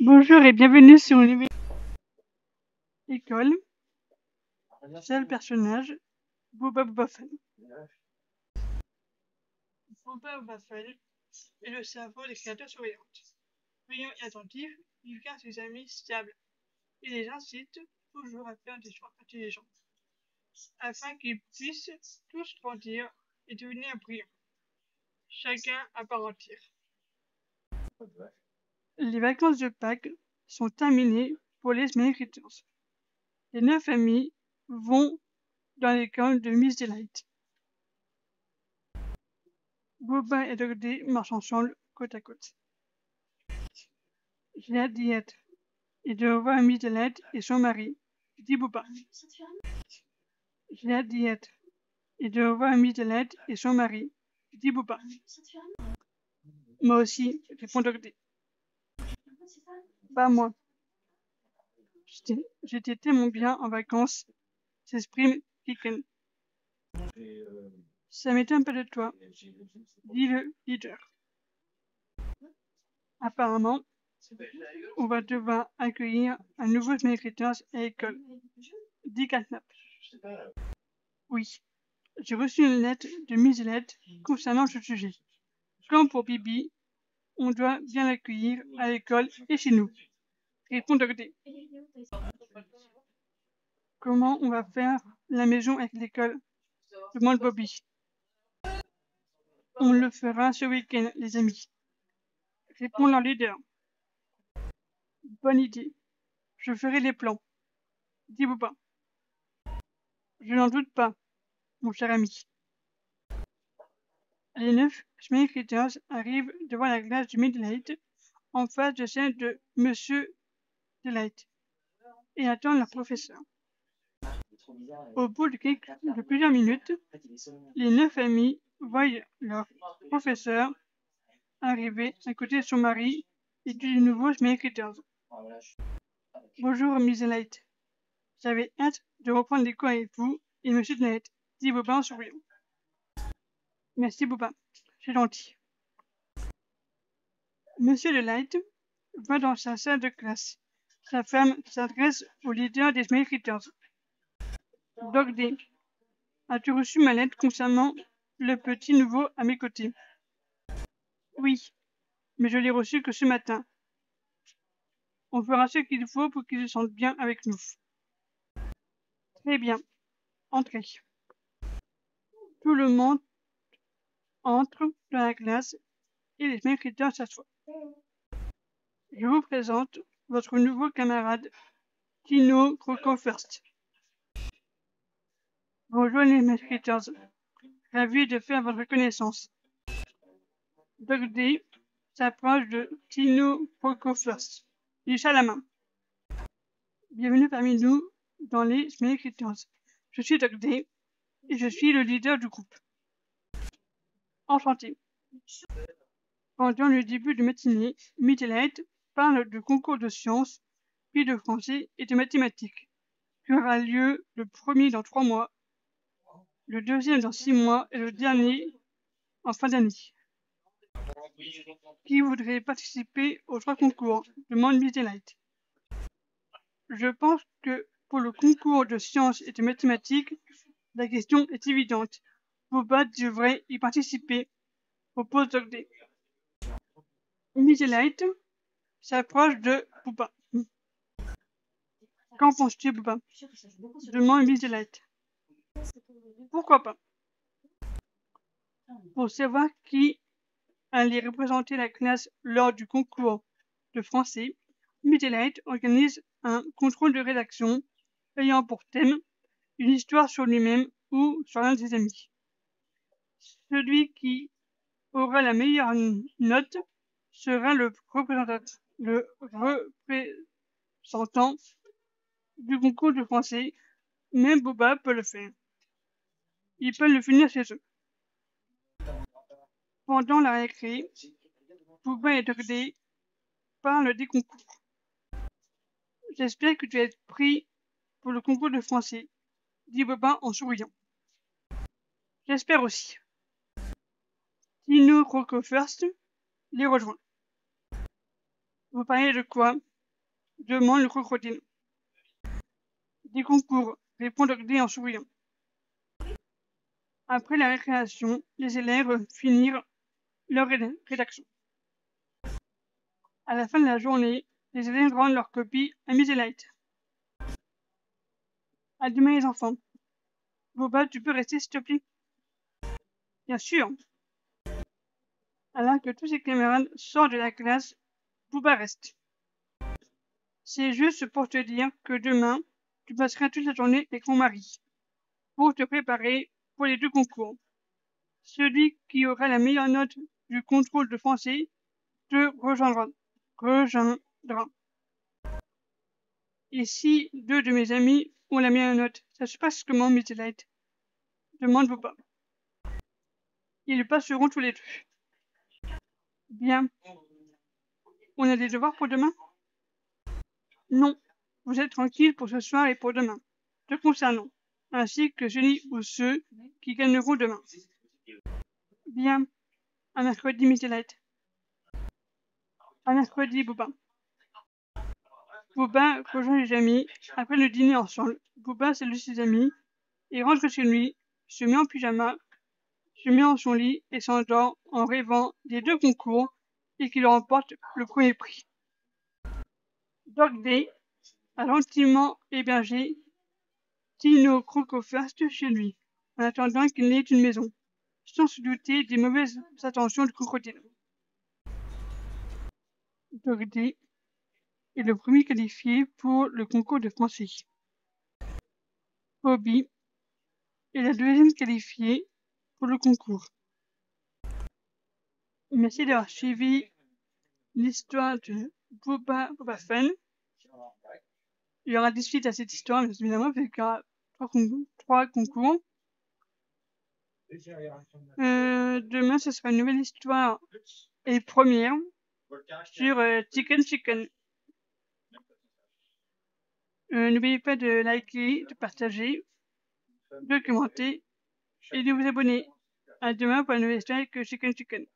Bonjour et bienvenue sur une nouvelle école. Seul personnage, Boba Buffel. Boba Buffel est le cerveau des créateurs surveillantes. Brillant et attentif, il garde ses amis stables et les incite toujours à faire des choix intelligents, afin qu'ils puissent tous grandir et devenir brillants, chacun à part entière. Les vacances de Pâques sont terminées pour les Smiley Critters. Les 9 amis vont dans l'école de Miss Delight. Boba et Doggy marchent ensemble côte à côte. J'ai hâte d'y être et de revoir Miss Delight et son mari, dit Boba. J'ai hâte d'y être et de revoir Miss Delight et son mari, dit Boba. Moi aussi, répond Doggy. Pas moi. J'étais tellement bien en vacances, s'exprime Kiken. Ça m'étonne pas de toi, dit le leader. Apparemment, on va devoir accueillir un nouveau Smiley Critters à l'école, dit Catnap. Oui, j'ai reçu une lettre de Miss Delight concernant ce sujet. Comme pour Bibi, on doit bien l'accueillir à l'école et chez nous, répond Doggy. Comment on va faire la maison avec l'école, demande Bobby. On le fera ce week-end, les amis, répond leur leader. Bonne idée, je ferai les plans, dit Boba. Je n'en doute pas, mon cher ami. Les 9 Smiley Critters arrivent devant la classe du Midnight, en face de celle de Monsieur Delight, et attendent leur professeur. Au bout de plusieurs minutes, les 9 amis voient leur professeur arriver à côté de son mari et du nouveau Smiley Critters. Bonjour, Miss Delight. J'avais hâte de reprendre les cours avec vous et Monsieur Delight, dit Boba en souriant. Merci, Boba. C'est gentil. Monsieur Delight va dans sa salle de classe. Sa femme s'adresse au leader des Smiley Critters. Doggy, as-tu reçu ma lettre concernant le petit nouveau à mes côtés? Oui, mais je l'ai reçu que ce matin. On fera ce qu'il faut pour qu'il se sente bien avec nous. Très bien. Entrez. Tout le monde entre dans la classe et les Smiley Critters s'assoient. Je vous présente votre nouveau camarade, Tino Croco First. Bonjour les Smiley Critters. Ravi de faire votre connaissance. Doggy s'approche de Tino Croco First. Il lèche la main. Bienvenue parmi nous dans les Smiley Critters. Je suis Doggy et je suis le leader du groupe. Enchanté. Pendant le début de matinée, Miss Delight parle du concours de sciences, puis de français et de mathématiques, qui aura lieu le premier dans 3 mois, le deuxième dans 6 mois et le dernier en fin d'année. Qui voudrait participer aux 3 concours? Demande Miss Delight. Je pense que pour le concours de sciences et de mathématiques, la question est évidente. Boba devrait y participer, propose Doggy. Miss Delight s'approche de Boba. Qu'en penses-tu, Boba? Demande Miss Delight. Pourquoi pas? Pour savoir qui allait représenter la classe lors du concours de français, Miss Delight organise un contrôle de rédaction ayant pour thème une histoire sur lui-même ou sur l'un de ses amis. Celui qui aura la meilleure note sera le représentant du concours de français. Même Boba peut le faire. Ils peuvent le finir chez eux. Pendant la récré, Boba et Doggy parlent des concours. J'espère que tu vas être pris pour le concours de français, dit Boba en souriant. J'espère aussi. Tino Croco First les rejoint. Vous parlez de quoi? demande le crocodile. Des concours, répond Dogday en souriant. Après la récréation, les élèves finirent leur rédaction. À la fin de la journée, les élèves rendent leurs copies à Miss Delight. À demain les enfants. Boba, tu peux rester s'il te plaît? Bien sûr. Alors que tous ses camarades sortent de la classe, Boba reste. C'est juste pour te dire que demain, tu passeras toute la journée avec mon mari pour te préparer pour les 2 concours. Celui qui aura la meilleure note du contrôle de français te rejoindra. Et si 2 de mes amis ont la meilleure note, ça se passe comment, Miss Delight? Demande Boba. Ils le passeront tous les 2. Bien. On a des devoirs pour demain? Non. Vous êtes tranquille pour ce soir et pour demain. Te concernant, ainsi que celui ou ceux qui gagneront demain. Bien. À mercredi, Miss Delight. À mercredi, Boba. Boba rejoint les amis après le dîner ensemble. Boba salue ses amis et rentre chez lui, se met en pyjama, se met en son lit et s'endort en rêvant des 2 concours et qu'il remporte le premier prix. Dogday a gentiment hébergé Dino Crocofirst chez lui, en attendant qu'il n'ait une maison, sans se douter des mauvaises attentions du crocodile. Dogday est le premier qualifié pour le concours de français. Bobby est la deuxième qualifiée pour le concours. Merci d'avoir suivi l'histoire de Boba Fun. Il y aura des suites à cette histoire, bien évidemment, parce qu'il y aura 3 concours. Demain, ce sera une nouvelle histoire et première sur Chicken. N'oubliez pas de liker, de partager, de commenter et de vous abonner. À demain pour une nouvelle histoire avec Chicken.